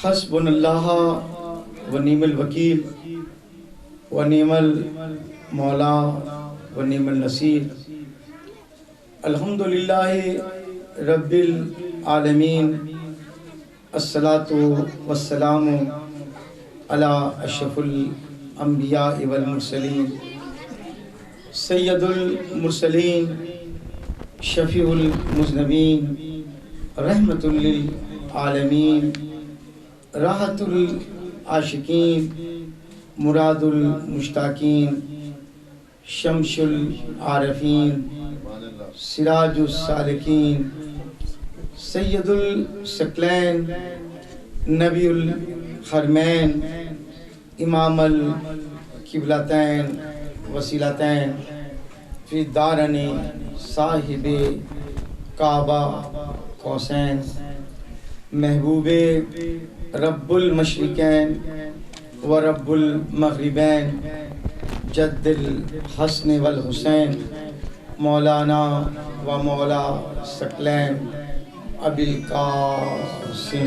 حسبنا اللہ ونعم الوکیل ونعم المولا ونعم النصیر. الحمدللہ رب العالمین. الصلاة والسلام علی اشرف الانبیاء والمرسلین سید المرسلین شفیع المذنبین رحمت للعالمین راحت العاشقین مراد المشتاقین شمس العارفین سراج السالکین سید الثقلین نبی الحرمین امام القبلتین وسیلتین فی دارن صاحب کعبہ قوسین محبوب رب المشرقین و رب المغربین جد الحسن والحسین مولانا و مولا ثقلین ابی القاسم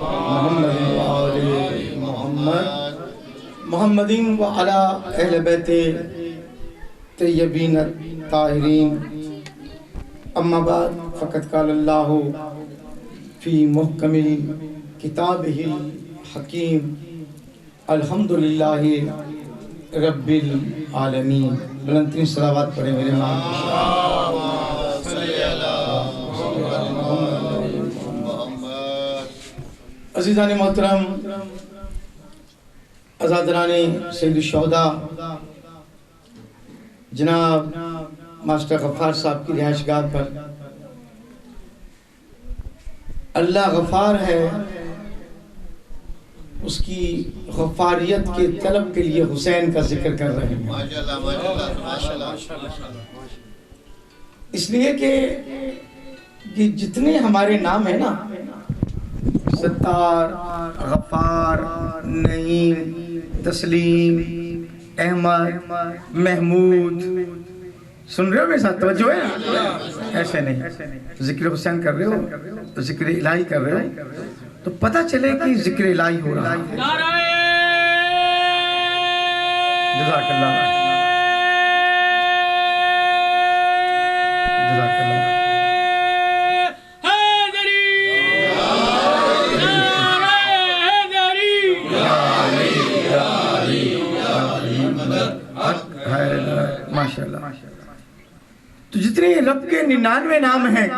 محمد و آل محمد محمد و علی اہل بیت طیبین الطاہرین. اما بعد فقد قال اللہ فی محکم کتابہ الحکیم الحمدللہ رب العالمین. بلند ترین صلوات پڑھیں میرے امام کی شان. عزیزان محترم، عزادران سید الشہداء جناب ماسٹر غفار صاحب کی رہائش گاہ پر اللہ غفار ہے، اس کی غفاریت کے طلب کے لیے حسین کا ذکر کر رہے ہیں. اس لیے کہ جتنے ہمارے نام ہیں نا، ستار، غفار، نعیم، تسلیم، احمد، محمود، سن رہے ہو میرے ساتھ؟ توجہ ہے؟ ایسے نہیں. ذکر حسین کر رہے ہو، ذکر الہی کر رہے ہو تو پتہ چلے کہ ذکر الہی ہو رہا ہے. جزاک اللہ، جزاک اللہ. ماشاءاللہ. تو جتنے رب کے 99 نام ہیں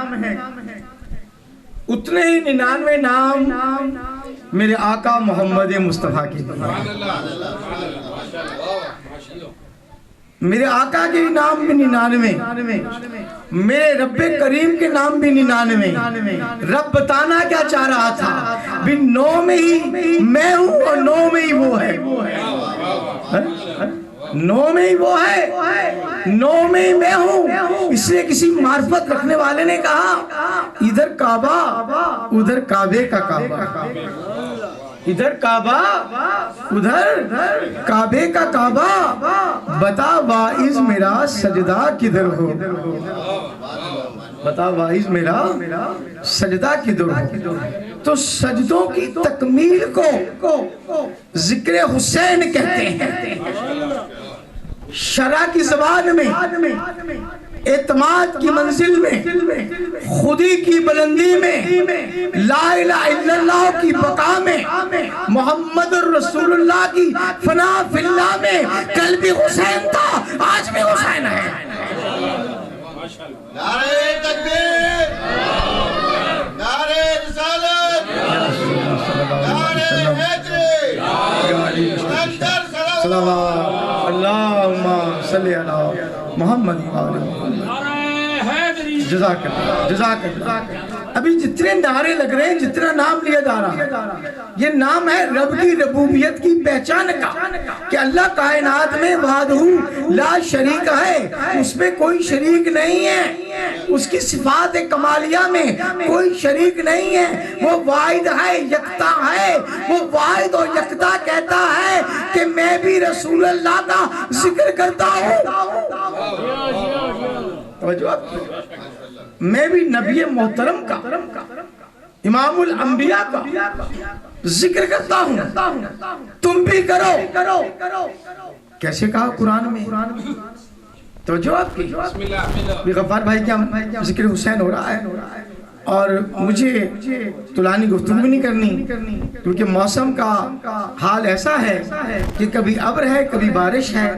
اتنے ہی 99 نام میرے آقا محمد مصطفیٰ کے. میرے آقا کے نام بھی 99، میرے رب کریم کے نام بھی 99. رب بتانا کیا چاہ رہا تھا؟ بھی 9 میں ہی میں ہوں اور 9 میں ہی وہ ہے. 9 میں ہی وہ ہے، 9 میں ہی میں ہوں. اس لیے کسی معرفت رکھنے والے نے کہا ادھر کعبہ ادھر کعبے کا کعبہ، ادھر کعبہ ادھر کعبے کا کعبہ، بتا واعظ میرا سجدہ کدھر ہو، بتا واعظ میرا سجدہ کدھر ہو. تو سجدوں کی تکمیل کو ذکر حسین کہتے ہیں. شرع کی زبان میں، اعتماد کی منزل میں، خودی کی بلندی میں، لا الہ الا اللہ کی بقا میں، محمد الرسول اللہ کی فنا فی اللہ میں کل بھی حسین تھا، آج بھی حسین ہے. نعرہ تکبیر، نعرہ رسالت، نعرہ حیدری، صلوات اللہم صلی علی محمد و آل محمد. جزاک اللہ، جزاک اللہ. ابھی جتنے نعرے لگ رہے ہیں، جتنا نام لیا جا رہا ہے، یہ نام ہے رب کی ربوبیت کی پہچان کا، کہ اللہ کائنات میں وحدہ لا شریک ہے، اس میں کوئی شریک نہیں ہے. اس کی صفات کمالیہ میں کوئی شریک نہیں ہے. وہ واحد ہے، یکتا ہے. وہ واحد اور یکتا کہتا ہے کہ میں بھی رسول اللہ کا ذکر کرتا ہوں. توجہ. میں بھی نبی محترم کا امام الانبیاء کا ذکر کرتا ہوں، تم بھی کرو۔ کیسے کہا قرآن میں؟ توجہ آپ کی غفار بھائی کیا ذکر حسین ہو رہا ہے، اور مجھے طولانی گفتگو بھی نہیں کرنی، کیونکہ موسم کا حال ایسا ہے کہ کبھی ابر ہے کبھی بارش ہے،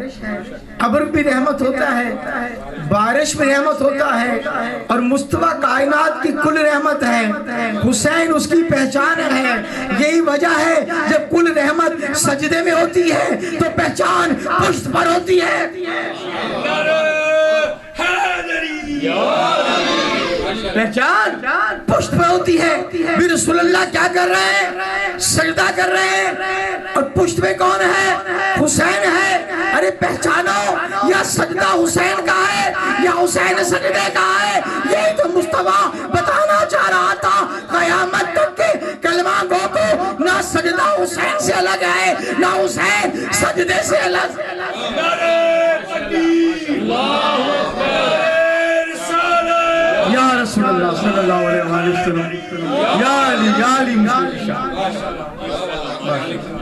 ابر بھی رحمت ہوتا ہے، بارش بھی رحمت ہوتا ہے، اور مصطفیٰ کائنات کی کل رحمت ہے، حسین اس کی پہچان ہے۔ یہی وجہ ہے جب کل رحمت سجدے میں ہوتی ہے تو پہچان پشت پر ہوتی ہے۔ پہچان پشت پہ ہوتی ہے۔ بھی رسول اللہ کیا کر رہے ہیں؟ سجدہ کر رہے ہیں، اور پشت پہ کون ہے؟ حسین ہے۔ ارے پہچانو، یا سجدہ حسین کا ہے یا حسین سجدے کا ہے۔ یہی تو مصطفیٰ بتانا چاہ رہا تھا۔ قیامت تک کے کلمہ گو کو نہ سجدہ حسین سے الگ ہے نہ حسین سجدے سے الگ۔ یا رسول اللہ صلی اللہ علیہ وسلم، یا علی مشکل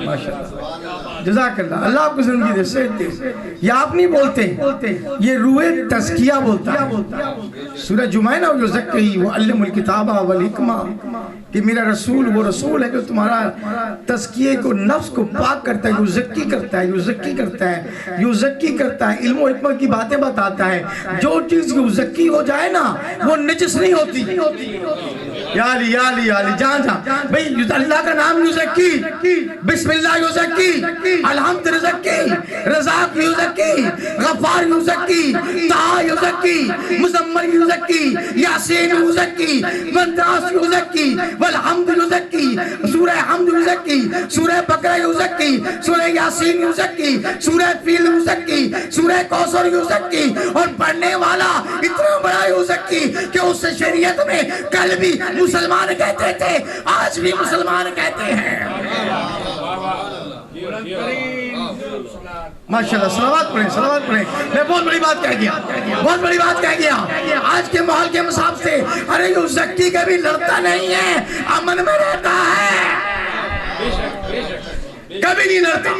ماشاءاللہ، جزاک اللہ، اللہ آپ کو زندگی دے سکتے۔ یہ آپ نہیں بولتے، یہ روح تزکیہ بولتا ہے۔ سورہ جمعہ نا، یزکی وعلم الکتاب والحکمہ، کہ میرا رسول وہ رسول ہے جو تمہارا تزکیے کو، نفس کو پاک کرتا ہے، یزکی کرتا ہے، علم و حکمت کی باتیں بتاتا ہے۔ جو چیز یزکی ہو جائے نا وہ نجس نہیں ہوتی۔ یا علی یا علی یا علی، جان بھئی اللہ کا نام یزکی، بسم اللہ یزکی، الحمد یزکی، رزاق یزکی، غفار یزکی، طہ یزکی، مزمل یزکی، یاسین یزکی، مندراس یزکی، والحمد یزکی، سورہ حمد یزکی، سورہ بقرہ یزکی، سورہ یاسین یزکی، سورہ فیل یزکی، سورہ کوثر یزکی، اور پڑھنے والا اتنا بڑا یزکی کہ اس شریعت میں کل بھی مسلمان کہتے تھے، آج بھی مسلمان کہتے ہیں۔ ماشاءاللہ، صلوات پڑھیں۔ میں بہت بڑی بات کہہ گیا، آج کے ماحول کے مساب سے۔ ارے یزکی کبھی لڑتا نہیں ہے، امن میں رہتا ہے، کبھی نہیں لڑتا،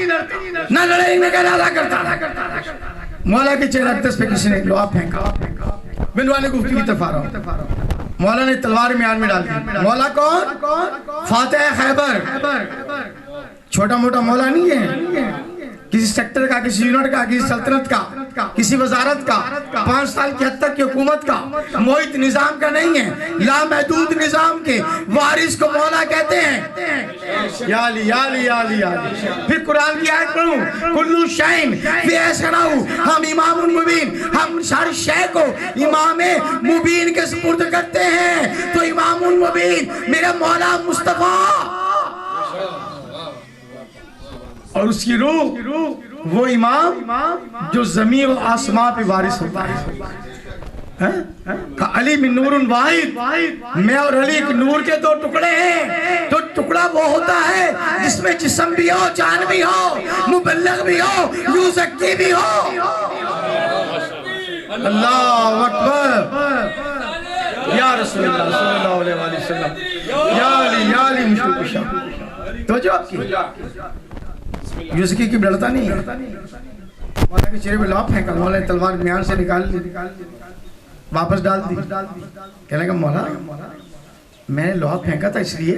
نہ لڑائی میں ارادہ کرتا۔ مولا کے چہرہ اقدس پہ کسی نے لوہا پھینکا، بنوانے گفتگو کی طرف آ رہا ہوں، مولا نے تلوار میان میں ڈال دی۔ مولا کون؟ فاتح خیبر، چھوٹا موٹا مولا نہیں ہے، کسی سیکٹر کا، کسی یونٹ کا، کسی سلطنت کا، کسی وزارت کا، 5 سال کی حد تک کی حکومت کا، محیط نظام کا نہیں ہے، لامحدود نظام کے وارث کو مولا کہتے ہیں۔ یا علی یا علی یا علی یا علی۔ پھر قرآن کی آیت پڑھوں، کلو شین فی ایسناؤ، ہم امام مبین، ہم ہر شے کو امام مبین کے سپرد کرتے ہیں۔ تو امام مبین میرا مولا مصطفیٰ، اور اس کی روح وہ امام جو زمین و آسمان پہ وارث ہوتا ہے۔ علی من نور واحد، میں اور علی ایک نور کے 2 ٹکڑے ہیں۔ تو ٹکڑا وہ ہوتا ہے جس میں جسم بھی ہو، جان بھی ہو، مبلغ بھی ہو، یزکی بھی ہو۔ اللہ اکبر، یا رسول اللہ صلی اللہ علیہ وسلم، یا علی مشکل کشا۔ توجہ آپ کی، یزکی کی لڑتا نہیں ہے۔ مولا کے چہرے پہ لوہا پھینکا، مولا نے تلوار میان سے نکال لی، واپس ڈال دی۔ کہنے لگا مولا میں نے لوہا پھینکا تھا اس لیے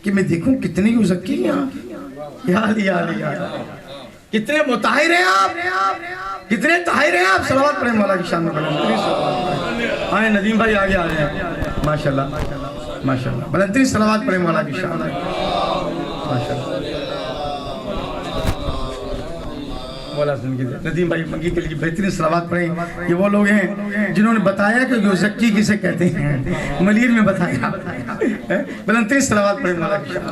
کہ میں دیکھوں کتنے یزکی ہیں آپ، یا علی یا علی یا علی، کتنے مطہر ہیں آپ، کتنے طاہر ہیں آپ۔ صلوات پڑھیں مولا کی شان میں پڑھیں۔ آئیں ندیم بھائی آگے آ رہے ہیں، ماشاءاللہ ماشاءاللہ، بلندی صلوات پڑھیں مولا کی شان میں، ماشاءاللہ۔ ندیم بھائی منگی کے لیے بہترین صلوات پڑھیں۔ یہ وہ لوگ ہیں جنہوں نے بتایا کہ یزکی کسے کہتے ہیں، ملیر میں بتایا۔ بلندی صلوات پڑھیں مولا کی شان۔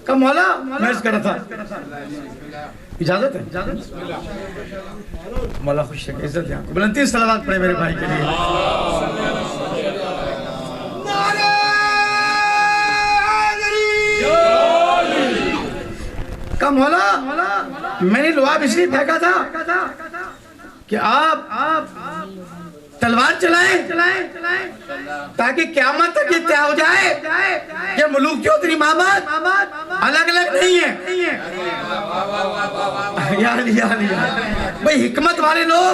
کب مولا میں اس کر رہا تھا، اجازت ہے؟ مولا خوش ہے، عزت ہے آپ کو۔ بلندی صلوات پڑھیں میرے بھائی کے لیے۔ کا مولا میں نے لعاب اس لیے پھینکا تھا کہ آپ تلوار چلائیں تاکہ قیامت تک یہ طے ہو جائے کہ ملوک چودھری محمد الگ الگ نہیں ہیں. یا علی یا علی بھئی حکمت والے لوگ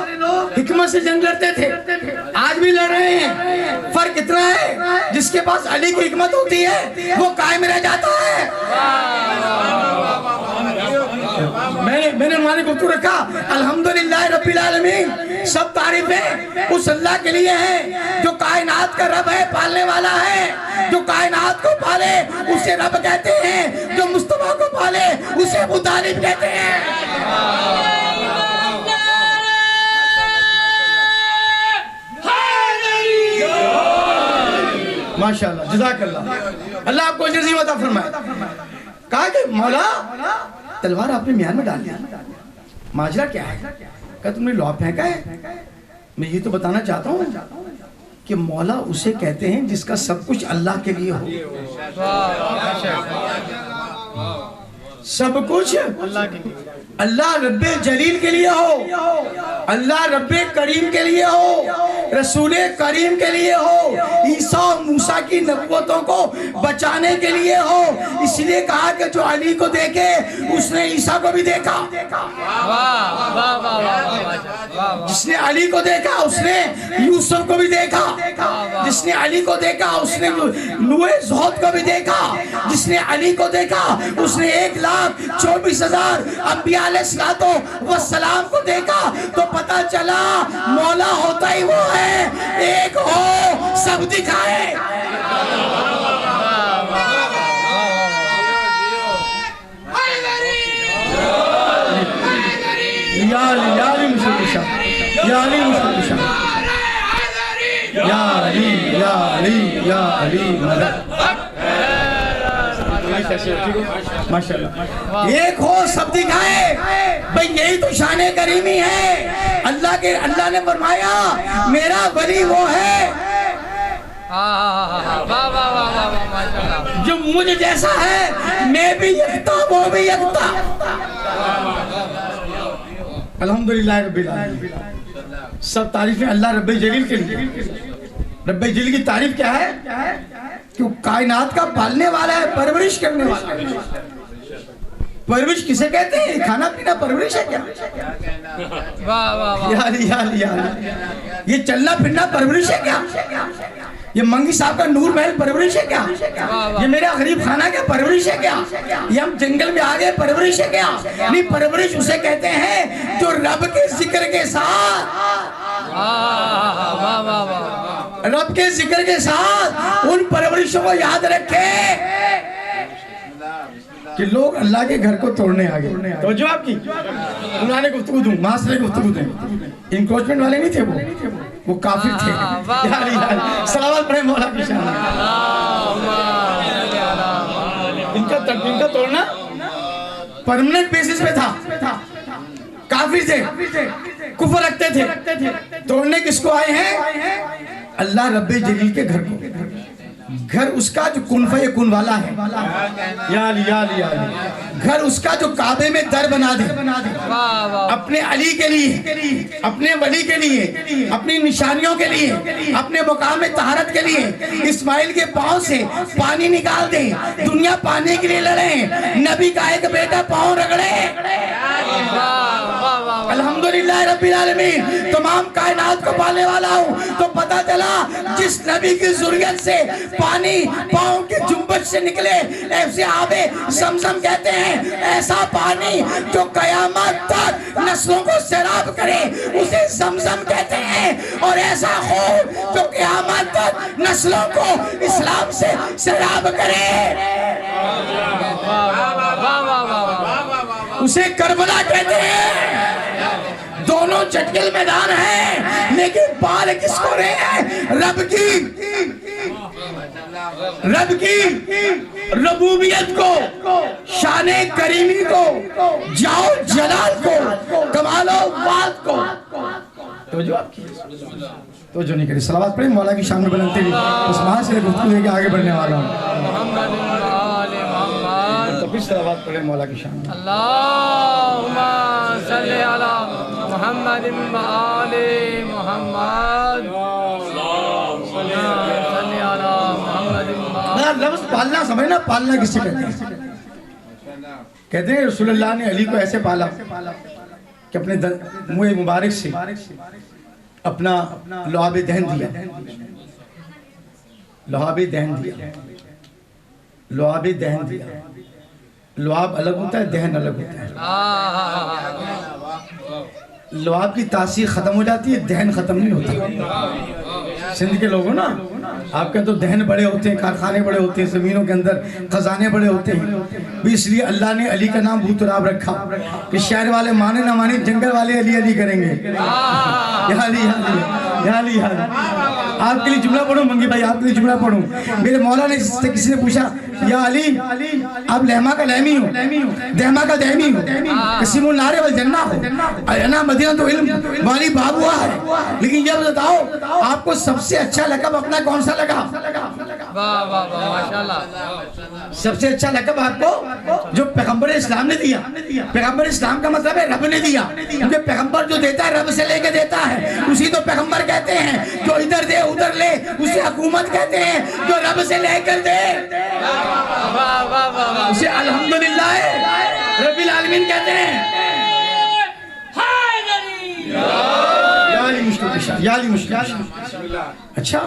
حکمت سے جنگ لڑتے تھے, آج بھی لڑ رہے ہیں. فرق اتنا ہے جس کے پاس علی کی حکمت ہوتی ہے وہ قائم رہ جاتا ہے. میں نے انہوں نے گفتگو رکھا الحمدللہ رب العالمین, سب تعریفیں اس اللہ کے لیے ہیں جو کائنات کا رب ہے, پالنے والا ہے. جو کائنات کو پالے اسے رب کہتے ہیں, جو مصطفیٰ کو پالے اسے ابو طالب کہتے ہیں. ماشاءاللہ جزاک اللہ, اللہ آپ کو جزیم عطا فرمائے. کہا کہ مولا تلوار آپ نے میان میں ڈال دیا, ماجرا کیا ہے؟ کہا تم نے لعاب پھینکا ہے. میں یہ تو بتانا چاہتا ہوں کہ مولا اسے کہتے ہیں جس کا سب کچھ اللہ کے لیے ہو. سب کچھ اللہ رب جلیل کے لیے ہو, اللہ رب کریم کے لیے ہو, رسول کریم کے لیے ہو, عیسیٰ و موسیٰ کی نبوتوں کو بچانے کے لیے ہو. اس لیے کہا کہ جو علی کو دیکھے اس نے عیسیٰ کو بھی دیکھا, جس نے علی کو دیکھا اس نے یوسف کو بھی دیکھا, جس نے علی کو دیکھا اس نے نوح زہد کو بھی دیکھا, جس نے علی کو دیکھا اس نے 1,24,000 انبیاء علیہ السلام کو دیکھا. تو پتا چلا مولا ہوتا ہی وہ ہے, ایک ہو سب دکھائے. یا علی مصطفیٰ, یا علی مصطفیٰ, یا علی یا علی یا علی مدد. ماشاءاللہ ایک ہو سب دکھائے. بھئی یہی تو شان کریمی ہے. اللہ نے فرمایا میرا ولی وہ ہے جو مجھ جیسا ہے, میں بھی یکتا وہ بھی یکتا. الحمدللہ رب العالمین, سب تعریفیں اللہ رب جلیل کے لیے. رب جلیل کی تعریف کیا ہے کہ وہ کائنات کا پالنے والا ہے, پرورش کرنے والا ہے. پرورش کسے کہتے ہیں؟ کھانا پینا پرورش ہے کیا؟ یا علی یا علی یا علی, یہ چلنا پھرنا پرورش ہے کیا؟ یہ منگی صاحب کا نور محل پرورش ہے کیا؟ یہ میرا غریب خانہ کیا پرورش ہے کیا؟ یہ ہم جنگل میں آگے پرورش ہے کیا؟ نہیں, پرورش اسے کہتے ہیں جو رب کے ذکر کے ساتھ, رب کے ذکر کے ساتھ ان پرورشوں کو یاد رکھے کہ لوگ اللہ کے گھر کو توڑنے آگے. توجہ آپ کی, انہوں نے گفتگو دوں, معاشرے گفتگو دیں. انکروچمنٹ والے نہیں تھے, وہ کافر تھے. صلوات پڑھیں مولا کی شان. ان کا توڑنا پرمننٹ بیسس پہ تھا. کافر تھے, کفر رکھتے تھے. توڑنے کس کو آئے ہیں؟ اللہ رب جلیل کے گھر کو. گھر اس کا جو کن فیکون والا ہے, یا علی یا علی یا علی. گھر اس کا جو کعبے میں در بنا دے اپنے علی کے لیے, اپنے ولی کے لیے, اپنی نشانیوں کے لیے, اپنے مقام طہارت کے لیے. اسماعیل کے پاؤں سے پانی نکال دے, دنیا پانی کے لیے لڑے, نبی کا ایک بیٹا پاؤں رگڑے. الحمدللہ رب العالمین, تمام کائنات کو پالنے والا ہوں. تو پتا چلا جس نبی کی ذریت سے پانی پاؤں کے جنبش سے نکلے ایسے آب زمزم کہتے ہیں. ایسا پانی جو قیامت تک نسلوں کو سیراب کرے اسے زمزم کہتے ہیں. اور ایسا خون جو قیامت تک نسلوں کو اسلام سے سیراب کرے اسے کربلا کہتے ہیں. دونوں چٹکل میدان ہیں لیکن پال کس کو رہے ہیں؟ رب کی ربوبیت کو, شان کریمی کو, جاؤ جلال کو, کمال و واد کو. تو جو نہیں کری. صلوات پڑھیں مولا کی شان میں بلندی. اس ماہ سے گفتگو لے کے آگے بڑھنے والا ہوں. بھی صلوات پڑھیں مولا کی شان میں. اللہم صلی علی محمد و آل محمد. صلی علی محمد و آل. لفظ پالنا سمجھنا، پالنا کسے کہتے ہیں؟ کہتے ہیں رسول اللہ نے علی کو ایسے پالا کہ اپنے منہ مبارک سے اپنا لعاب دہن دیا. لعاب دہن دیا. لعاب دہن دیا. لعاب الگ ہوتا ہے، دہن الگ ہوتا ہے. لعاب کی تاثیر ختم ہو جاتی ہے، دہن ختم نہیں ہوتا. سندھ کے لوگوں نا، آپ کے تو دہن بڑے ہوتے ہیں، کارخانے بڑے ہوتے ہیں، زمینوں کے اندر خزانے بڑے ہوتے ہیں. بھی اس لیے اللہ نے علی کا نام بھو تراب رکھا کہ شہر والے مانے نہ مانے، جنگل والے علی علی کریں گے. یا علی یا علی یا علی یا علی. آپ کے لیے جملہ پڑھوں منگی بھائی، آپ کے لیے جملہ پڑھوں. میرے مولا نے کسی نے پوچھا یا علی آپ لہما کا لہمی ہو، دہما کا دہمی ہو، قسیم النار والجنہ ہو، انا مدینہ تو علم والی باب ہوا ہے. لیکن یہ بتاؤ آپ کو سب سے اچھا لقب اپنا کون سا لگا؟ واہ واہ واہ ماشاءاللہ. سب سے اچھا لقب آپ کو جو پیغمبر اسلام نے دیا. پیغمبر اسلام کا مطلب ہے رب نے دیا، کیونکہ پیغمبر جو دیتا ہے رب سے لے کے دیتا ہے، اسی تو پیغمبر کہتے ہیں. جو ادھر دے ادھر لے اسے حکومت کہتے ہیں، جو رب سے لے کر دے اسے الحمدللہ رب العالمین کہتے ہیں. یا علی مشکل. اچھا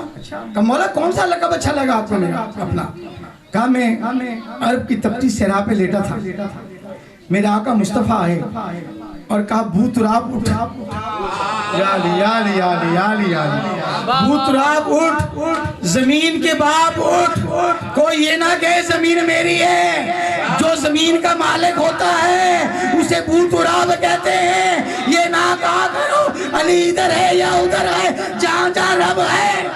کہ مولا کون سا لقب اچھا لگا آپ کو؟ میرا اپنا کہا میں عرب کی تپتی صحرا پہ لیٹا تھا، میرا آقا مصطفیٰ ہے اور کہا بھو تراب اٹھ. یا علی یا علی یا علی یا علی یا علی. بھو تراب اٹھ، زمین کے باپ اٹھ. کوئی یہ نہ کہے زمین میری ہے. جو زمین کا مالک ہوتا ہے اسے بھو تراب کہتے ہیں. یہ نہ کہا کرو علی ادھر ہے یا ادھر ہے، جہاں جہاں رب ہے.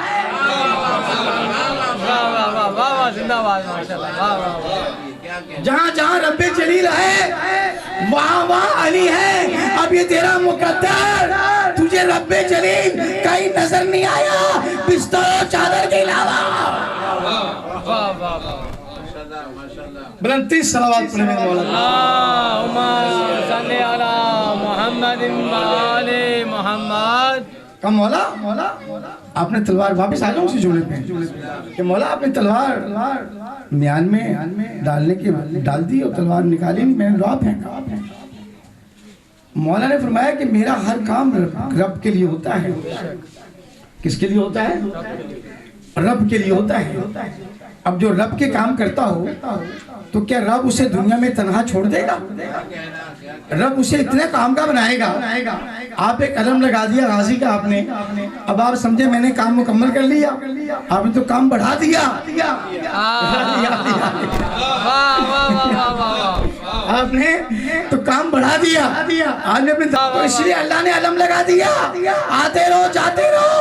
جہاں جہاں رب جلیل ہے وہاں وہاں علی ہے. اب یہ تیرا مقدر، تجھے رب جلیل کہیں نظر نہیں آیا بستر و چادر کے علاوہ. بلند تیز صلوات پڑھیں میرے مولا. اللہم صلی علی محمد و آل محمد. کہا مولا آپ نے تلوار واپس آ جاؤں اسی جملے پہ کہ مولا آپ نے تلوار میان میں ڈالنے کے ڈال دی اور تلوار نکالی، میں نے لعاب پھینکا. مولا نے فرمایا کہ میرا ہر کام رب کے لیے ہوتا ہے. کس کے لیے ہوتا ہے؟ رب کے لیے ہوتا ہے. اب جو رب کے کام کرتا ہو تو کیا رب اسے دنیا میں تنہا چھوڑ دے گا؟ رب اسے اتنے کام کا بنائے گا. آپ ایک علم لگا دیا غازی کا آپ نے، اب آپ سمجھے میں نے کام مکمل کر لیا، آپ نے تو کام بڑھا دیا. آپ نے تو کام بڑھا دیا. آپ نے اپنے تو اس لیے اللہ نے علم لگا دیا، آتے رہو جاتے رہو.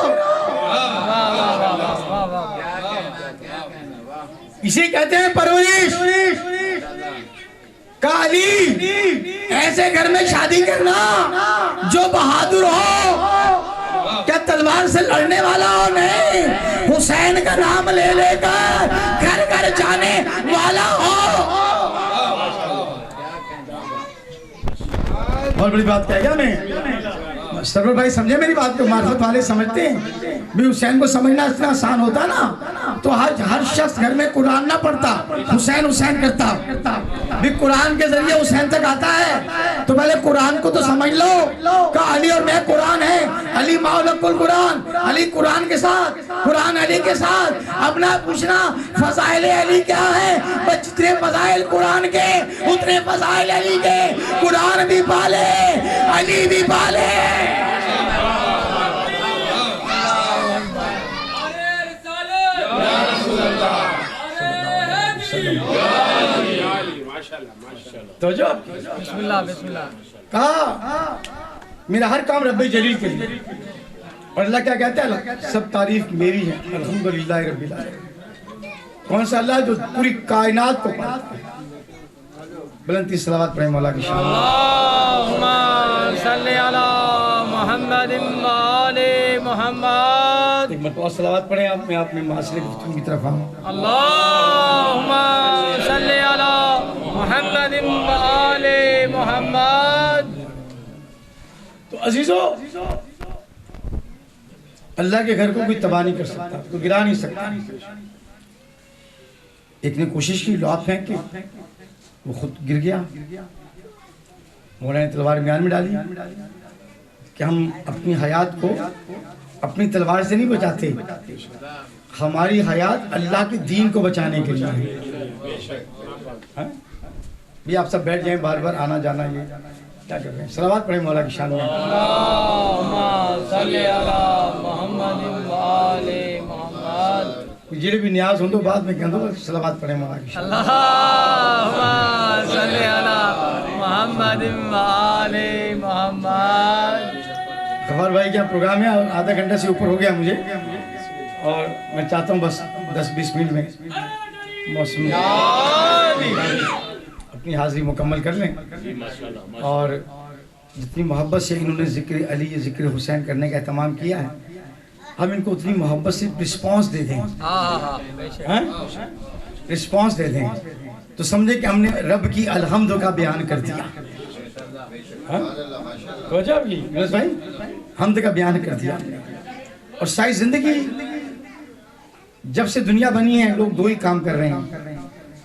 اسی کہتے ہیں پرورش. کہ علی ایسے گھر میں شادی کرنا جو بہادر ہو، کیا تلوار سے لڑنے والا ہو نہیں، حسین کا نام لے لے کر گھر گھر جانے والا ہو. بہت بڑی بات کہہ گیا میں. سرور بھائی سمجھے میری بات کو؟ معرفت والے سمجھتے ہیں بھی حسین کو سمجھنا اتنا آسان ہوتا نا تو ہر شخص گھر میں قرآن نہ پڑھتا، حسین حسین کرتا. بھی قرآن کے ذریعے حسین تک آتا ہے تو پہلے قرآن کو تو سمجھ لو کہ علی اور میں قرآن ہے. علی مولک القرآن، علی قرآن کے ساتھ، قرآن علی کے ساتھ. اپنا پوچھنا فضائل علی کیا ہے؟ جتنے فضائل قرآن کے اتنے فضائل علی کے. قرآن بھی پالے علی بھی پالے. تو جو بسم اللہ بسم اللہ. کہا میرا ہر کام رب جلیل کے لیے. اور اللہ کیا کہتا ہے؟ سب تعریف میری ہے الحمدللہ رب العالمین. کون سا اللہ جو پوری کائنات کو پالتا ہے. بلندی صلوات پڑھیں مولا کی شان. اللہم صلی علی محمد و آل محمد. ایک مرتبہ صلوات پڑھیں آپ. میں آپ میں معاشرے گفتگو کی طرف آؤں. اللہم صلی علی محمد عزیزو اللہ کے گھر کو کوئی تباہ نہیں کر سکتا, کوئی گرا نہیں سکتا. ایک نے کوشش کی لوہا پھینک کے, وہ خود گر گیا. مولا نے تلوار میان میں ڈالی کہ ہم اپنی حیات کو اپنی تلوار سے نہیں بچاتے, ہماری حیات اللہ کے دین کو بچانے کے لیے ہے. بھی آپ سب بیٹھ جائیں, بار بار آنا جانا یہ کیا کر رہے ہیں. صلوات پڑھیں مولا کی شان میں. اللہم صلی علی محمد و آل محمد. جڑے بھی نیاز ہوں تو بعد میں کہہ دو, صلوات پڑھیں مولا کی شان میں. اللہم صلی علی محمد و آل محمد. غفار بھائی کیا پروگرام ہے, آدھا گھنٹہ سے اوپر ہو گیا مجھے, اور میں چاہتا ہوں بس 10-20 منٹ میں موسم اپنی حاضری مکمل کر لیں, اور جتنی محبت سے انہوں نے ذکر علی ذکر حسین کرنے کا اہتمام کیا ہے, ہم ان کو اتنی محبت سے رسپانس دے دیں, رسپانس دے دیں تو سمجھے کہ ہم نے رب کی الحمد کا بیان کر دیا. بھائی حمد کا بیان کر دیا. اور ساری زندگی جب سے دنیا بنی ہے لوگ دو ہی کام کر رہے ہیں,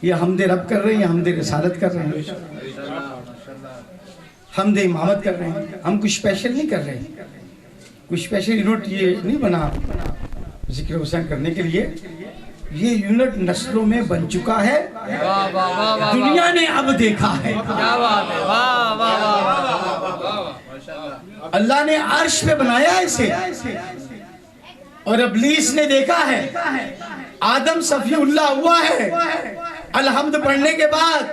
یہ حمد رب کر رہے ہیں یا حمد رسالت کر رہے ہیں, حمد امامت کر رہے ہیں. ہم کچھ اسپیشل نہیں کر رہے, کچھ اسپیشل یونٹ یہ نہیں بنا ذکر حسین کرنے کے لیے. یہ یونٹ نسلوں میں بن چکا ہے, دنیا نے اب دیکھا ہے. اللہ نے عرش پہ بنایا ہے اسے, اور ابلیس نے دیکھا ہے. آدم صفی اللہ ہوا ہے, الحمد پڑھنے کے بعد,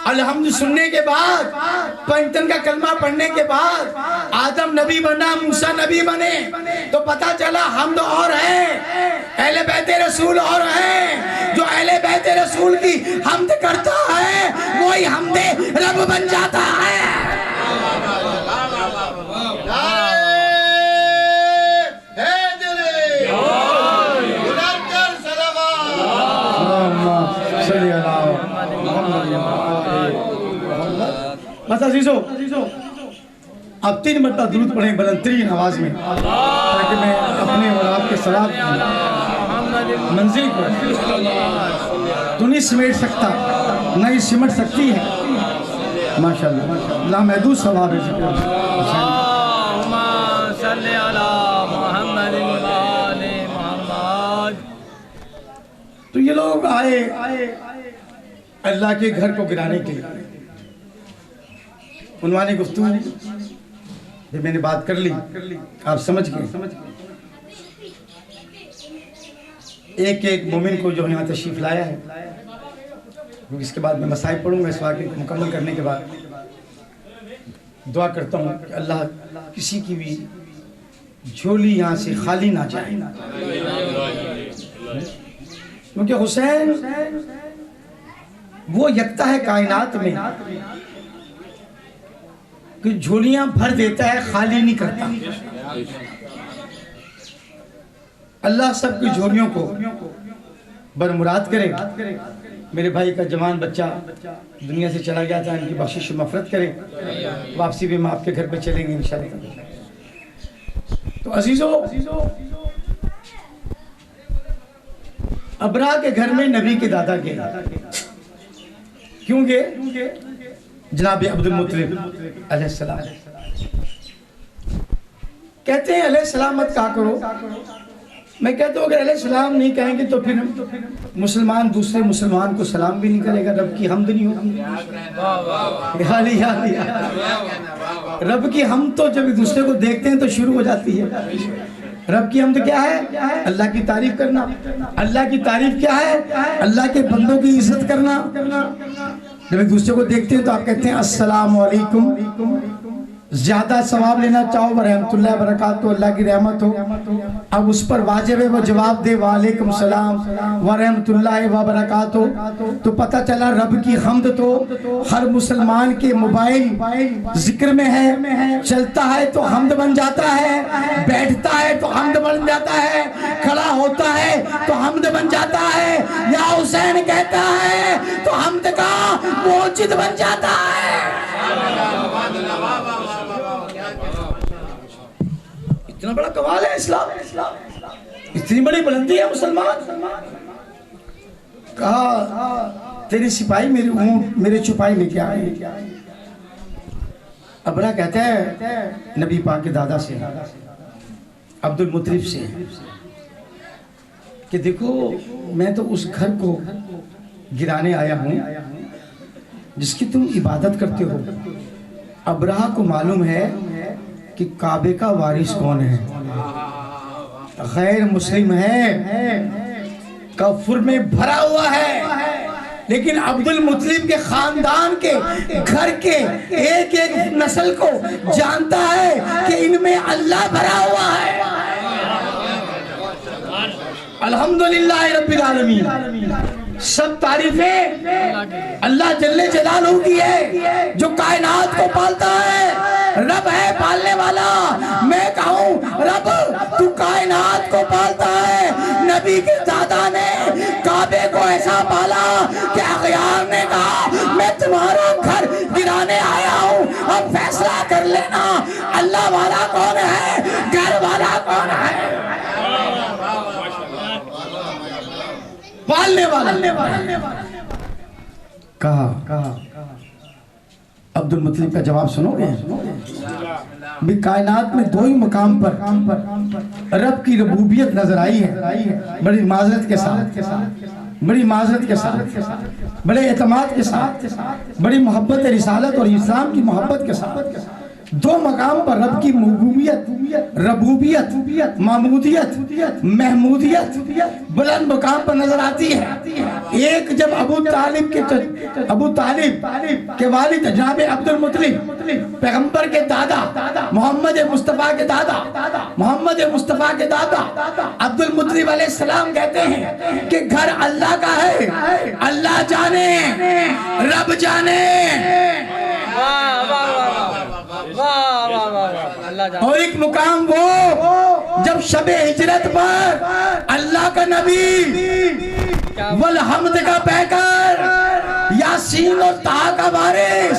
الحمد سننے کے بعد, پنجتن کا کلمہ پڑھنے کے بعد آدم نبی بنا, موسیٰ نبی بنے, تو پتا چلا حمد اور ہے, اہل بیت رسول اور ہے. جو اہل بیت رسول کی حمد کرتا ہے وہی حمد رب بن جاتا ہے. بس عزیزو اب 3 مرتبہ درود پڑھیں بلند ترین آواز میں, تاکہ میں اپنے اور آپ کے ثواب کی منزل کو تو نہیں سمیٹ سکتا, نہ ہی سمٹ سکتی ہے. ماشاءاللہ لامحدود ثواب ہے ذکر اللہم صلی علی محمد و آل محمد. تو یہ لوگ آئے اللہ کے گھر کو گرانے کے لیے. عنوان گفتگو جب میں نے بات کر لی آپ سمجھ گئے. ایک ایک مومن کو جو یہاں تشریف لایا ہے, اس کے بعد میں مسائل پڑھوں گا. اس واقعے کو مکمل کرنے کے بعد دعا کرتا ہوں کہ اللہ کسی کی بھی جھولی یہاں سے خالی نہ جائے, کیونکہ حسین وہ یکتا ہے کائنات میں کہ جھولیاں بھر دیتا ہے, خالی نہیں کرتا. اللہ سب کی جھولیوں کو برمراد کرے. میرے بھائی کا جوان بچہ دنیا سے چلا گیا تھا, ان کی بخشش و مغفرت کرے. واپسی بھی ہم آپ کے گھر پہ چلیں گے انشاءاللہ. تو عزیزو ابرا کے گھر میں نبی کے دادا گئے. کیوں گئے؟ جناب عبد المطلب علیہ السلام کہتے ہیں علیہ السلام مت کہا کرو. میں کہتا ہوں اگر علیہ السلام نہیں کہیں گے تو پھر مسلمان دوسرے مسلمان کو سلام بھی نہیں کرے گا, رب کی حمد نہیں ہوگی. رب کی حمد تو جب ایک دوسرے کو دیکھتے ہیں تو شروع ہو جاتی ہے. رب کی حمد کیا ہے؟ اللہ کی تعریف کرنا. اللہ کی تعریف کیا ہے؟ اللہ کے بندوں کی عزت کرنا. جب ایک دوسرے کو دیکھتے ہیں تو آپ کہتے ہیں السلام علیکم. زیادہ ثواب لینا چاہو ورحمت اللہ وبرکاتہ, اللہ کی رحمت ہو. اب اس پر واجب ہے وہ جواب دے وعلیکم السلام ورحمت اللہ وبرکاتہ. تو پتہ چلا رب کی حمد تو ہر مسلمان کے موبائل ذکر میں ہے. چلتا ہے تو حمد بن جاتا ہے, بیٹھتا ہے تو حمد بن جاتا ہے, کھڑا ہوتا ہے تو حمد بن جاتا ہے, یا حسین کہتا ہے تو حمد کا موجد بن جاتا ہے. اتنا بڑا کمال ہے اسلام، اتنی بڑی بلندی ہے مسلمان. کہا تیرے سپاہی میرے اونٹ میرے چھپائی لے کے آئے. ابرہ کہتا ہے نبی پاک کے دادا سے عبد المطلب سے کہ دیکھو میں تو اس گھر کو گرانے آیا ہوں جس کی تم عبادت کرتے ہو. ابرہ کو معلوم ہے کہ کعبے کا وارث کون ہے، غیر مسلم ہے، کفر میں بھرا ہوا ہے، لیکن عبد المطلب کے خاندان کے گھر کے ایک ایک نسل کو جانتا ہے کہ ان میں اللہ بھرا ہوا ہے. الحمدللہ رب العالمین. سب تعریفیں اللہ جل جلالہ کی ہے جو کائنات کو پالتا ہے. رب ہے پالنے والا. میں کہوں رب تو کائنات کو پالتا ہے. نبی کے دادا نے کعبے کو ایسا پالا کہ اغیار نے کہا میں تمہارا گھر گرانے آیا ہوں، اب فیصلہ کر لینا اللہ والا کون ہے، گھر والا کون ہے. پالنے والا. کہا عبد المطلب کا جواب سنو گے؟ بھی کائنات میں دو ہی مقام پر رب کی ربوبیت نظر آئی ہے، بڑی معذرت کے ساتھ، بڑی معذرت کے ساتھ، بڑے اعتماد کے ساتھ، بڑی محبت رسالت اور اسلام کی محبت کے ساتھ. دو مقام پر رب کی ربوبیت، معمودیت، محمودیت بلند مقام پر نظر آتی ہے. ایک جب ابو طالب کے والد جناب عبد المطلب پیغمبر کے دادا محمد مصطفیٰ کے دادا عبد المطلب علیہ السلام کہتے ہیں کہ گھر اللہ کا ہے، اللہ جانے، رب جانے. اور ایک مقام وہ جب شب ہجرت پر اللہ کا نبی والحمد کا پیکر، یاسین اور طہ کا وارث،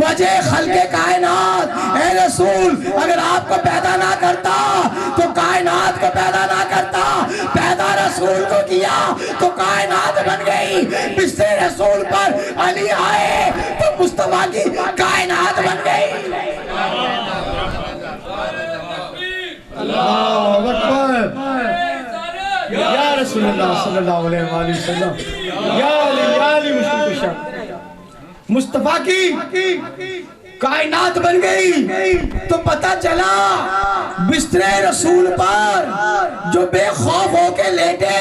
وجہ خلق کائنات، اے رسول اگر آپ کو پیدا نہ کرتا تو کائنات کو پیدا نہ کرتا، پیدا رسول کو کیا تو کائنات بن گئی. بستر رسول پر علی آئے تو مصطفیٰ کی کائنات بن گئی. اللہ اکبر. یا رسول اللہ صلی اللہ علیہ وآلہ وسلم، یا علی مشکل کشا. مصطفیٰ کی کائنات بن گئی تو پتہ چلا بستر رسول پر جو بے خوف ہو کے لیٹے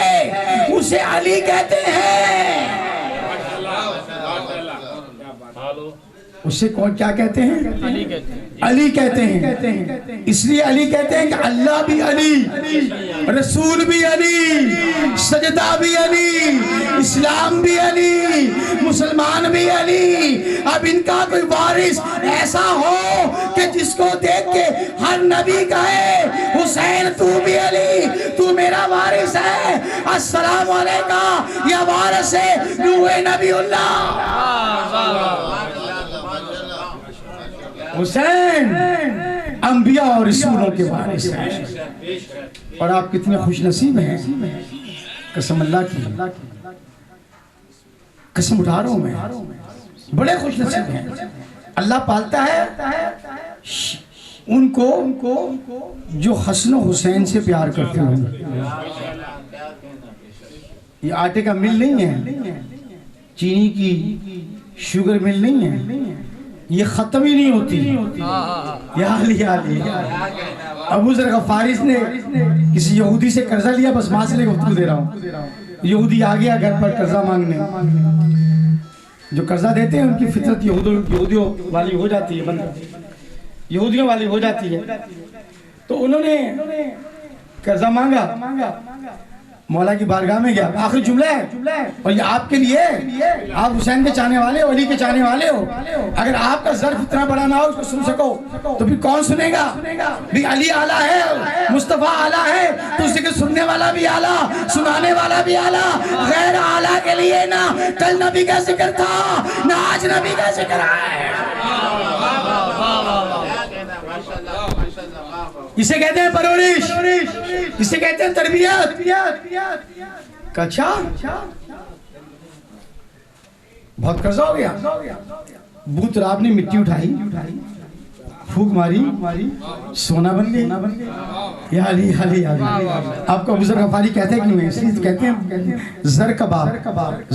اسے علی کہتے ہیں. اسے کون کیا کہتے ہیں؟ علی کہتے ہیں. اس لیے علی کہتے ہیں کہ اللہ بھی علی، رسول بھی علی، سجدہ بھی علی، اسلام بھی علی، مسلمان بھی علی. اب ان کا کوئی وارث ایسا ہو کہ جس کو دیکھ کے ہر نبی کہے حسین تو بھی علی، تو میرا وارث ہے، السلام علیکم یا وارث نوح نبی اللہ. حسین انبیاء اور رسولوں کے وارث ہیں. اور آپ کتنے خوش نصیب ہیں، قسم اللہ کی قسم اٹھا رہا ہوں میں، بڑے خوش نصیب ہیں. اللہ پالتا ہے ان کو جو حسن و حسین سے پیار کرتے ہوں. یہ آٹے کا مل نہیں ہے، چینی کی شوگر مل نہیں ہے، یہ ختم ہی نہیں ہوتی. یا علی ابو ذر غفاری نے کسی یہودی سے قرضہ لیا، بس معاشرے کو گفتگو دے رہا ہوں. یہودی آ گیا گھر پر قرضہ مانگنے. جو قرضہ دیتے ہیں ان کی فطرت یہودیوں والی ہو جاتی ہے، یہودیوں والی ہو جاتی ہے. تو انہوں نے قرضہ مانگا، مولا کی بارگاہ میں گیا. آخری جملہ ہے اور یہ آپ کے لیے، آپ حسین کے چاہنے والے ہو، علی کے چاہنے والے ہو. اگر آپ کا ظرف اتنا بڑا نہ ہو اس کو سن سکو تو پھر کون سنے گا؟ بھی علی اعلیٰ ہے، مصطفیٰ اعلیٰ ہے تو ذکر سننے والا بھی اعلیٰ، سنانے والا بھی اعلیٰ. غیر اعلیٰ کے لیے نہ کل نبی کا ذکر تھا نہ آج نبی کا ذکر ہے. اسے کہتے ہیں پرورش، اسے کہتے ہیں تربیت. اچھا بہت قرضہ ہو گیا. بت راب نے مٹی اٹھائی، پھونک ماری، سونا بن گئی. یا علی یا علی یا علی. آپ کو ابو ذر غفاری کہتے کیوں ہیں؟ اس لیے کہتے ہیں زر کباب،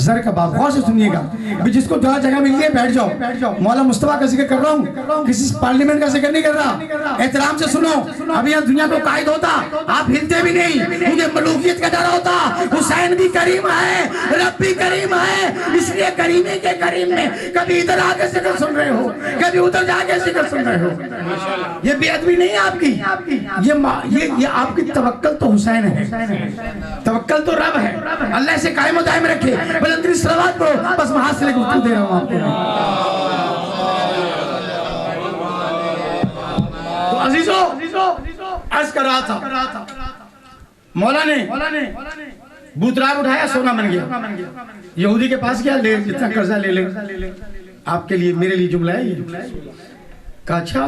زر کباب. غور سے سنیے گا، جس کو جہاں جگہ مل گئی بیٹھ جاؤ. مولا مصطفیٰ کا ذکر کر رہا ہوں، کسی پارلیمنٹ کا ذکر نہیں کر رہا. احترام سے سنو. ابھی یہاں دنیا کو قائد ہوتا آپ ہلتے بھی نہیں، مجھے ملوکیت کا ڈر ہوتا. حسین بھی کریم ہے، رب بھی کریم ہے. اس لیے کریمے کے کریم میں کبھی ادھر آ کے ذکر سن رہے ہو، کبھی ادھر جا کے ذکر سن رہے ہو. یہ بے ادبی نہیں ہے آپ کی، یہ آپ کی توکل تو حسین ہے، توکل تو رب ہے. اللہ سے قائم و دائم رکھے. بلندری صلوات پڑھو. بس میں ہاتھ سے لے کے گفتگو دے رہا ہوں آپ کو. تو عزیزو عرض کر رہا تھا، مولا نے بوتراب اٹھایا، سونا بن گیا. یہودی کے پاس گیا، لے جتنا قرضہ لے لے. آپ کے لیے میرے لیے جملہ ہے یہ. کہا اچھا.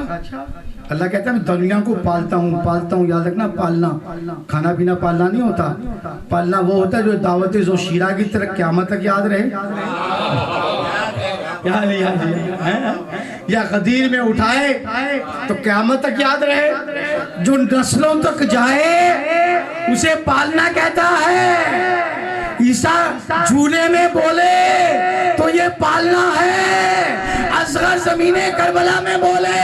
اللہ کہتا ہے میں دنیا کو پالتا ہوں. یاد رکھنا، پالنا کھانا پینا پالنا نہیں ہوتا. پالنا وہ ہوتا ہے جو دعوت ذو شیرہ کی طرح قیامت تک یاد رہے. یا غدیر میں اٹھائے تو قیامت تک یاد رہے. جو نسلوں تک جائے اسے پالنا کہتا ہے. عیسیٰ جھولے میں بولے تو یہ پالنا ہے. اصغر زمین کربلا میں بولے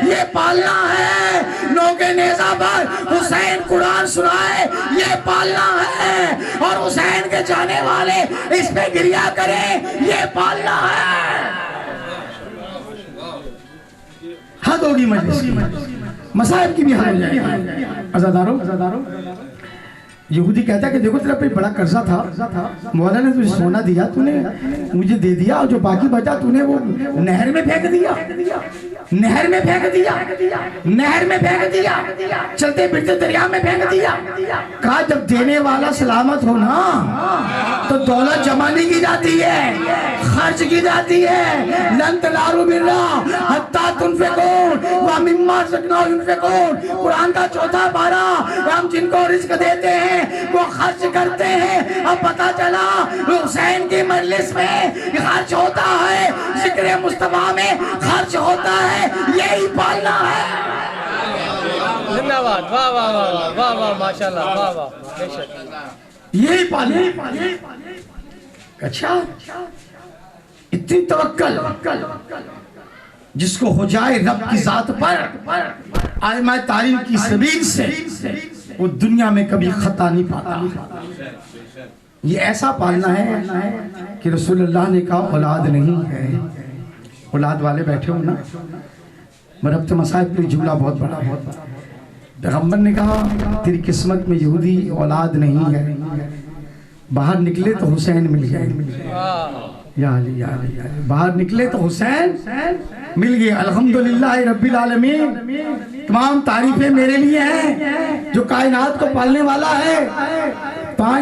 یہ پالنا ہے. نوک نیزہ پر حسین قرآن سنائے یہ پالنا ہے. اور حسین کے جانے والے اس پہ گریہ کریں یہ پالنا ہے. حد ہوگی مجلس کی، مصائب کی بھی حد ہو جائے گی. عزادارو یہودی کہتا ہے کہ دیکھو تیرا پہ بڑا قرضہ تھا، مولا نے تجھے سونا دیا، تو نے مجھے دے دیا، اور جو باقی بچا تو نے وہ نہر میں پھینک دیا، چلتے پھرتے دریا میں پھینک دیا. کہا جب دینے والا سلامت ہو نا تو دولت جمع نہیں کی جاتی ہے، خرچ کی جاتی ہے. لن تنالوا البر حتی تنفقوا ومما رزقناکم ينفقون. قرآن کا 4 پارہ. ہم جن کو رزق دیتے ہیں وہ خرچ کرتے ہیں. اب پتا چلا حسین کی مجلس میں خرچ ہوتا ہے، ذکر مصطفیٰ میں خرچ ہوتا ہے. یہی پالنا ہے. زندہ باد. واہ واہ واہ واہ واہ ماشاءاللہ. واہ واہ بے شک. یہی پالنا. اچھا اتنی توکل جس کو ہو جائے رب کی ذات پر آئمہ تعلیم کی سبیل سے، وہ دنیا میں کبھی خطا نہیں پاتا. یہ ایسا پالنا ہے کہ رسول اللہ نے کہا اولاد نہیں ہے. اولاد والے بیٹھے ہو نا، مربط مسائب پر جملہ بہت بڑا. پیغمبر نے کہا تیری قسمت میں یہودی اولاد نہیں ہے. باہر نکلے تو حسین مل گئے. یا علی یا علی یا علی. باہر نکلے تو حسین مل گئے. الحمدللہ رب العالمین. تمام تعریفیں میرے لیے ہیں جو کائنات کو پالنے والا ہے،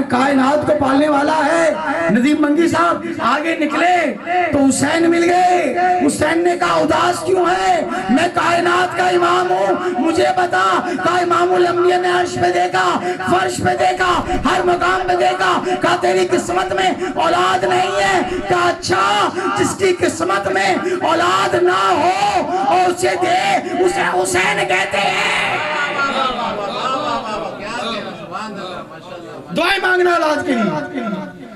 کائنات کو پالنے والا ہے. ندیم منگی صاحب آگے نکلے تو حسین مل گئے. حسین نے کہا اداس کیوں ہے؟ میں کائنات کا امام ہوں، مجھے بتا. کہا امام الانبیاء نے عرش پہ دیکھا، فرش پہ دیکھا، ہر مقام پہ دیکھا. کہا تیری قسمت میں اولاد نہیں ہے. کہا اچھا، جس کی قسمت میں اولاد نہ ہو اور اسے دے اسے حسین کہتے ہیں. دعائیں مانگنا اولاد کے لیے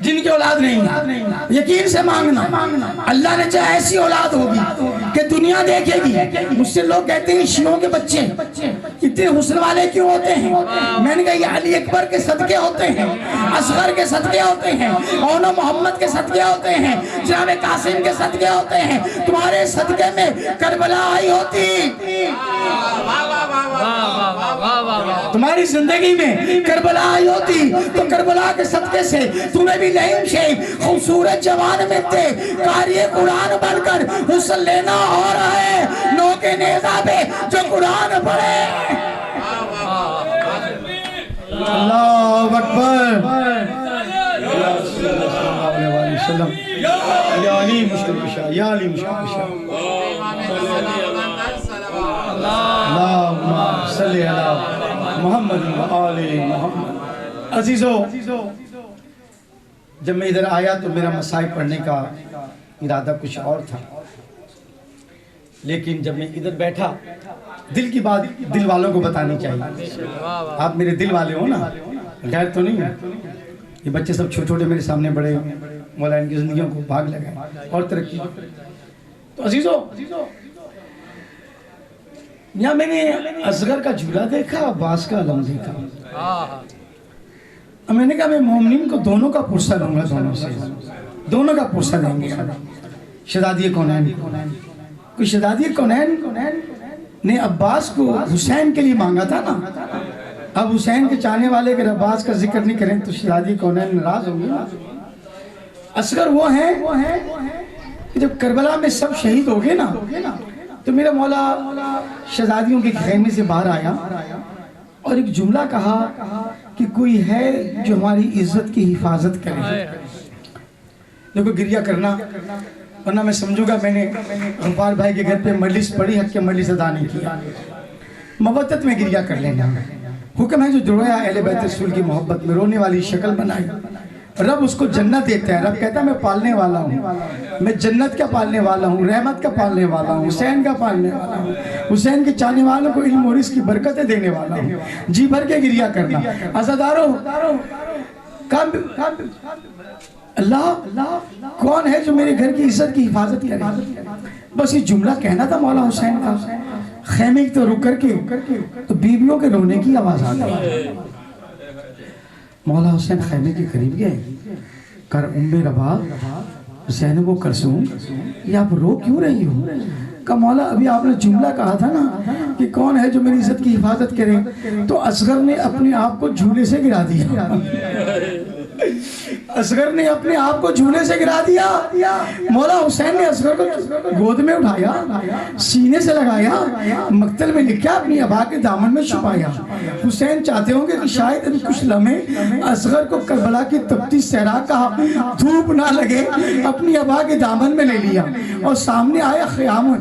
جن کی اولاد نہیں ہے، یقین سے مانگنا. اللہ نے چاہے ایسی اولاد ہوگی کہ دنیا دیکھے گی. مجھ سے لوگ کہتے ہیں شیعوں کے بچے اتنے حسن والے کیوں ہوتے ہیں؟ میں نے کہا یہ علی اکبر کے صدقے ہوتے ہیں، اصغر کے صدقے ہوتے ہیں، اونا محمد کے صدقے ہوتے ہیں، جناب قاسم کے صدقے ہوتے ہیں. تمہارے صدقے میں کربلا آئی ہوتی، تمہاری زندگی میں کربلا آئی ہوتی تو کربلا کے صدقے سے تمہیں بھی لئیم شیخ خوبصورت جوان ملتے. قاری قرآن بن کر حسن لینا ہو رہا ہے. نوک نیزہ پہ جو قرآن پڑھے. اللہ اکبر. یا علی مشکل بشا، یا علی مشکل بشا. اللہم صلی علی محمد و آل محمد۔ عزیزو، جب میں ادھر آیا تو میرا مسائل پڑھنے کا ارادہ کچھ اور تھا، لیکن جب میں ادھر بیٹھا دل کی بات دل والوں کو بتانی چاہیے۔ آپ میرے دل والے ہو نا، غیر تو نہیں ہے۔ یہ بچے سب چھوٹے چھوٹے میرے سامنے بڑے، مولا ان کی زندگیوں کو بھاگ لگائے اور ترقی۔ تو عزیزو، یہاں میں نے اصغر کا جھولا دیکھا، عباس کا علم دیکھا۔ میں نے کہا میں مومنین کو دونوں کا پرسہ لوں گا، دونوں کا پرسہ دیں گے۔ شہزادی کونین، کوئی شہزادی کونین نے عباس کو حسین کے لیے مانگا تھا نا۔ اب حسین کے چاہنے والے اگر عباس کا ذکر نہیں کریں تو شہزادی کونین ناراض ہوں گے نا۔ اصغر وہ ہیں کہ جب کربلا میں سب شہید ہو گئے نا تو میرا مولا شہزادیوں کے خیمے سے باہر آیا اور ایک جملہ کہا کہ کوئی ہے جو ہماری عزت کی حفاظت کرے۔ دیکھو گریہ کرنا، ورنہ میں سمجھوں گا میں نے غفار بھائی کے گھر پہ مجلس پڑھی، حق کے مجلس ادا نہیں کیا۔ مودت میں گریہ کر لینا، حکم ہے جو جڑویا اہل بیت رسول کی محبت میں رونے والی شکل بنائی، رب اس کو جنت دیتا ہے۔ رب کہتا ہے میں پالنے والا ہوں، میں جنت کا پالنے والا ہوں، رحمت کا پالنے والا ہوں، حسین کا پالنے والا ہوں، حسین کے چاہنے والوں کو علم اور اس کی برکتیں دینے والا ہوں۔ جی بھر کے گریہ کرنا۔ عزادارو، اللہ کون ہے جو میرے گھر کی عزت کی حفاظت کرے؟ بس یہ جملہ کہنا تھا مولا حسین کا۔ خیمے کی تو رک کر کے تو بیویوں کے رونے کی آواز آ گئی۔ مولا حسین خیمے کے قریب گئے، کر ام ربا زینب و کلثوم، یہ آپ رو کیوں رہی ہو؟ کہا مولا ابھی آپ نے جملہ کہا تھا نا کہ کون ہے جو میری عزت کی حفاظت کرے، تو اصغر نے اپنے آپ کو جھولے سے گرا دیا۔ اصغر نے اپنے آپ کو جھولے سے گرا دیا۔ مولا حسین نے اصغر کو گود میں اٹھایا، سینے سے لگایا، مقتل میں لکھا، اپنی ابا کے دامن میں چھپایا۔ حسین چاہتے ہوں گے کہ شاید ان کچھ لمحے اصغر کو کربلا کی تپتی صحرا کا دھوپ نہ لگے، اپنی ابا کے دامن میں لے لیا اور سامنے آیا، خیام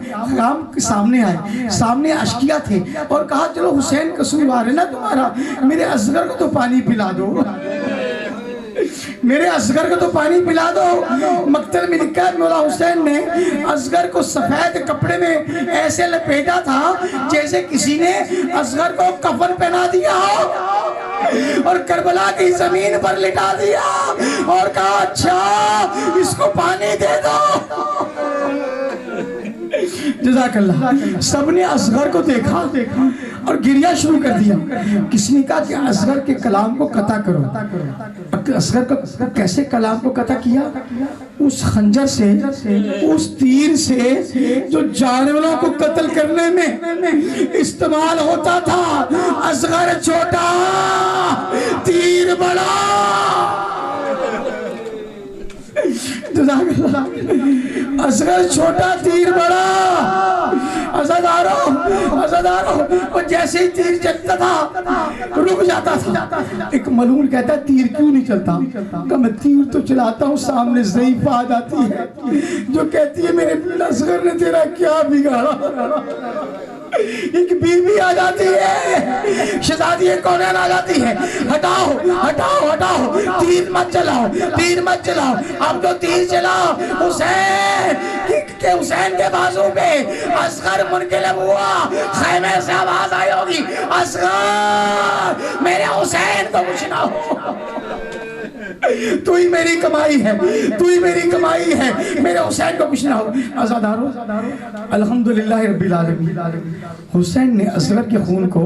سامنے آئے، سامنے اشکیا تھے اور کہا چلو حسین قصوروار ہے نا تمہارا، میرے اصغر کو تو پانی پلا دو، میرے اصغر کو تو پانی پلا دو۔ مقتل میں لکھا ہے مولا حسین نے اصغر کو سفید کپڑے میں ایسے لپیٹا تھا جیسے کسی نے اصغر کو کفن پہنا دیا اور کربلا کی زمین پر لٹا دیا اور کہا اچھا اس کو پانی دے دو۔ جزاک اللہ۔ سب نے اصغر کو دیکھا اور گریہ شروع کر دیا۔ کسی نے کہا کہ اصغر کے کلام کو قطع کرو۔ اصغر کا کیسے کلام کو قطع کیا؟ اس خنجر سے، اس تیر سے جو جانوروں کو قتل کرنے میں استعمال ہوتا تھا۔ اصغر چھوٹا، تیر بڑا۔ اصغر چھوٹا، تیر بڑا۔ عزادارو، وہ جیسے ہی تیر چلتا تھا رک جاتا تھا۔ ایک ملعون کہتا ہے تیر کیوں نہیں چلتا؟ کہ میں تیر تو چلاتا ہوں، سامنے ضعیف آ جاتی ہے جو کہتی ہے میرے اصغر نے تیرا کیا بگاڑا۔ ایک بیوی آ جاتی ہے، شہزادی کونین آ جاتی ہے، ہٹاؤ ہٹاؤ ہٹاؤ، تیر مت چلاؤ، تیر مت چلاؤ۔ اب تو تیر چلاؤ۔ حسین کے بازو پہ اصغر منقلب ہوا، خیمے سے آواز آئی ہوگی اصغر میرے حسین کو کچھ نہ ہو، تو ہی میری کمائی ہے، تو ہی میری کمائی ہے، میرے حسین کو کچھ نہ ہو۔ عزادارو، الحمدللہ رب العالمین، حسین نے اصغر کے خون کو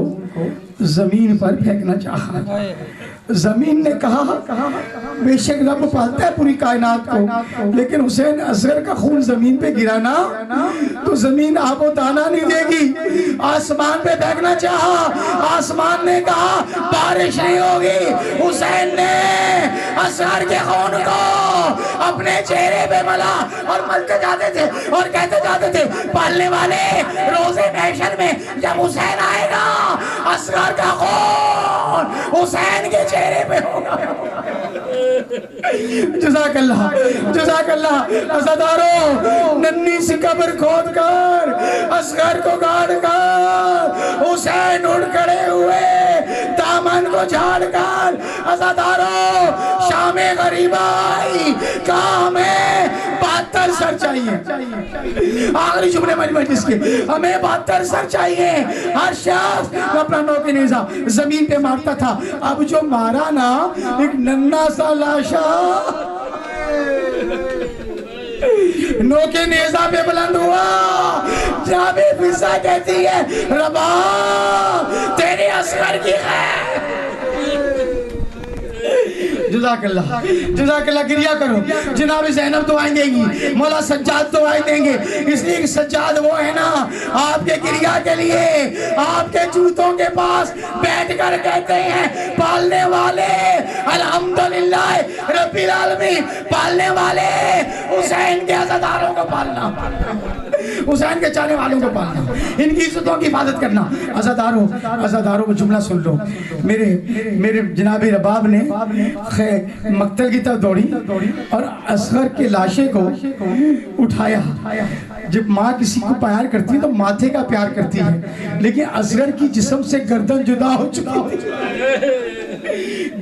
زمین پر پھینکنا چاہا۔ زمین نے کہا بے شک رب پالتا ہے پوری کائنات کو، لیکن حسین اصغر کا خون زمین پہ گرانا تو زمین آب و دانہ نہیں دے گی۔ آسمان پہ پھینکنا چاہا، آسمان نے کہا بارش نہیں ہوگی۔ حسین نے اصغر کے خون کو اپنے چہرے پہ ملا اور ملتے جاتے تھے اور کہتے جاتے تھے پالنے والے روزے محشر میں جب حسین آئے گا اصغر کا خون حسین کے چہرے پہ ہوگا۔ جزاک اللہ جزاک اللہ عزادارو ننی سی قبر کھود کر اصغر کو گاڑ کر حسین اٹھ کھڑے ہوئے دامن کو جھاڑ کر عزادارو شام غریبہ آئی کہا ہمیں 72 سر چاہیے آخری جملے مجلس کے ہمیں 72 سر چاہیے ہر شخص اپنا نوکے نیزہ زمین پہ مارتا تھا اب جو مارا نا ایک ننھا سا لاشا نوکے نیزہ پہ بلند ہوا جابے فضا کہتی ہے ربا تیرے اصغر کی خیر جزاک اللہ گریہ کرو جناب زینب دعائیں دیں گی مولا سجاد دعائیں دیں گے اس لیے کہ سجاد وہ ہے نا آپ کے گریہ کے لیے آپ کے جوتوں کے پاس بیٹھ کر کہتے ہیں پالنے والے الحمدللہ رب العالمین پالنے والے حسین کے عزاداروں کو پالنا حسین کے چاہنے والوں کو پالنا ان کی عزتوں کی حفاظت کرنا عزاداروں کو جملہ سن لو میرے جناب رباب نے مقتل کی طرف دوڑی اور اصغر کے لاشے کو اٹھایا جب ماں کسی کو پیار کرتی ہے تو ماتھے کا پیار کرتی ہے لیکن اصغر کی جسم سے گردن جدا ہو چکی تھی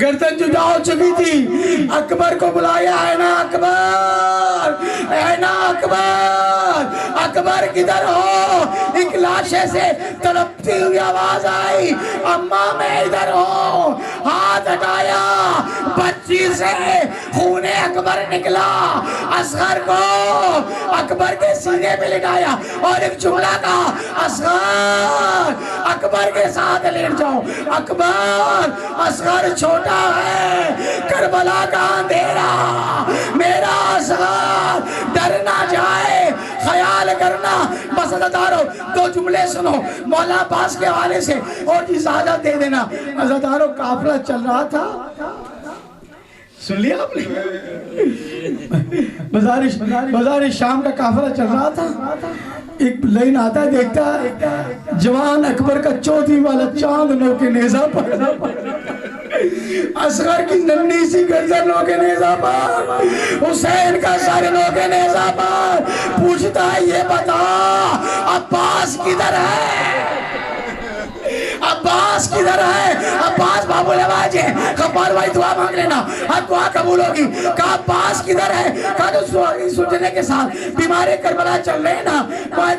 گردن جدا ہو چکی تھی اکبر کو بلایا اے نا اکبر اکبر کدھر ہو ایک لاشے سے تڑپتی ہوئی آواز آئی اماں میں ادھر ہوں ہاتھ ہٹایا بچی سے خون اکبر نکلا اصغر کو اکبر کے سینے پہ لٹایا اور ایک جملہ کہا اصغر اکبر کے ساتھ لیٹ جاؤ اکبر اصغر چھوٹا ہے کربلا کا اندھیرا میرا اصغر ڈر نہ جائے خیال کرنا بس عزادارو 2 جملے سنو مولا عباس کے حوالے سے اور اجازت دے دینا عزادارو قافلہ چل رہا تھا سن لیا آپ نے بازار شام کا قافلہ چل رہا تھا ایک لائن آتا ہے دیکھتا جوان اکبر کا چوتھی والا چاند نوکے نیزہ پر اصغر کی ننھی سی گردن نوکے نیزہ پر حسین کا سر نوکے نیزہ پر پوچھتا ہے یہ بتا عباس کدھر ہے عباس کدھر ہے عباس بابو لواج ہے غفار بھائی دعا مانگ لینا ہر دعا قبول ہوگی کہا عباس کدھر ہے کہا جو سنجنے کے ساتھ بیمار کربلا چل رہے ہیں نا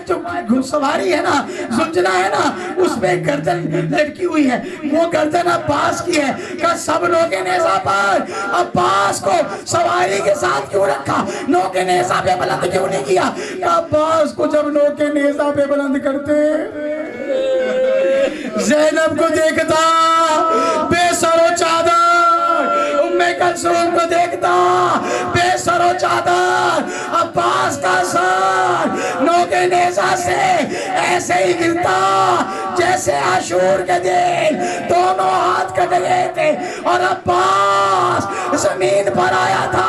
جو سواری ہے نا سنجنا ہے نا اس پہ گردن لٹکی ہوئی ہے وہ گردن عباس کی ہے کہا سب نوکے نیزہ پر عباس کو سواری کے ساتھ کیوں رکھا نوکے نیزہ پہ بلند کیوں نہیں کیا کہا عباس کو جب نوکے نیزہ پہ بلند کرتے زینب کو دیکھتا بے سر و چادر ام کلثوم کو دیکھتا بے سر و چادر عباس کا سر نوکے نیزہ سے ایسے ہی گرتا جیسے عاشور کے دن دونوں ہاتھ کٹ گئے تھے اور عباس زمین پر آیا تھا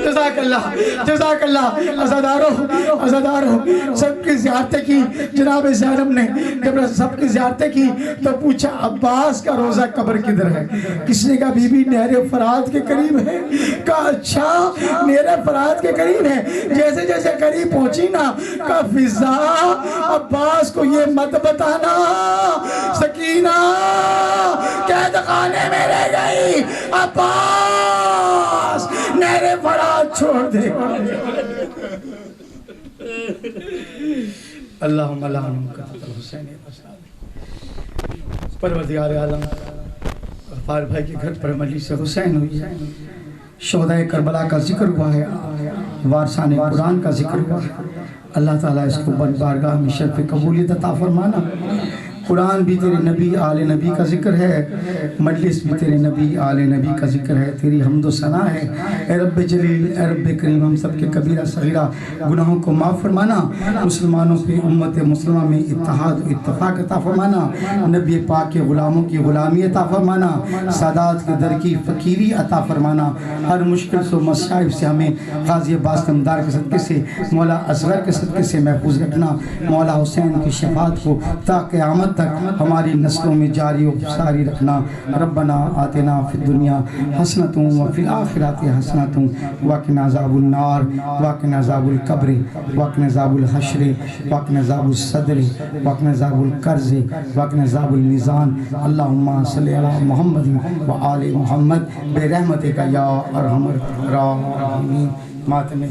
جزاک اللہ عزادارو سب کی زیارتیں کی جناب زینب نے جب سب کی زیارتیں کی تو پوچھا عباس کا روزہ قبر کدھر ہے کس نے کہا بی بی نہر فرات کے قریب ہے کہا اچھا نہر فرات کے قریب ہے جیسے جیسے قریب پہنچی نا کہا فضا عباس کو یہ مت بتانا سکینہ قید خانے میں رہ گئی عباس نہر فرات چھوڑ دے اللہم لعنہم قتل حسین پروردگار عالم غفار بھائی کے گھر پر مجلس حسین ہوئی ہے شہداء کربلا کا ذکر ہوا ہے وارثان قرآن کا ذکر ہوا ہے اللہ تعالیٰ اس کو بارگاہ میں شرف قبولیت عطا فرمانا قرآن بھی تیرے نبی آل نبی کا ذکر ہے مجلس بھی تیرے نبی آل نبی کا ذکر ہے تیری حمد و ثنا ہے اے رب جلیل اے رب کریم ہم سب کے کبیرہ صغیرہ گناہوں کو معاف فرمانا مسلمانوں پہ امت مسلمہ میں اتحاد و اتفاق عطا فرمانا نبی پاک کے غلاموں کی غلامی عطا فرمانا سادات کے در کی فقیری عطا فرمانا ہر مشکل سے مصائب سے ہمیں غازی عباس نمدار کے صدقے سے مولا اصغر کے صدقے سے محفوظ رکھنا مولا حسین کی شفاعت کو تا قیامت تک تک ہماری نسلوں میں جاری و ساری رکھنا. ربنا آتنا فی الدنیا حسنۃ وفی الآخرۃ حسنۃ وقنا عذاب النار وقنا عذاب القبر وقنا عذاب الحشر وقنا عذاب الصدر وقنا عذاب القرض وقنا عذاب المیزان. اللہم صلی علی محمد وآل محمد برحمتک یا ارحم الراحمین. ماتم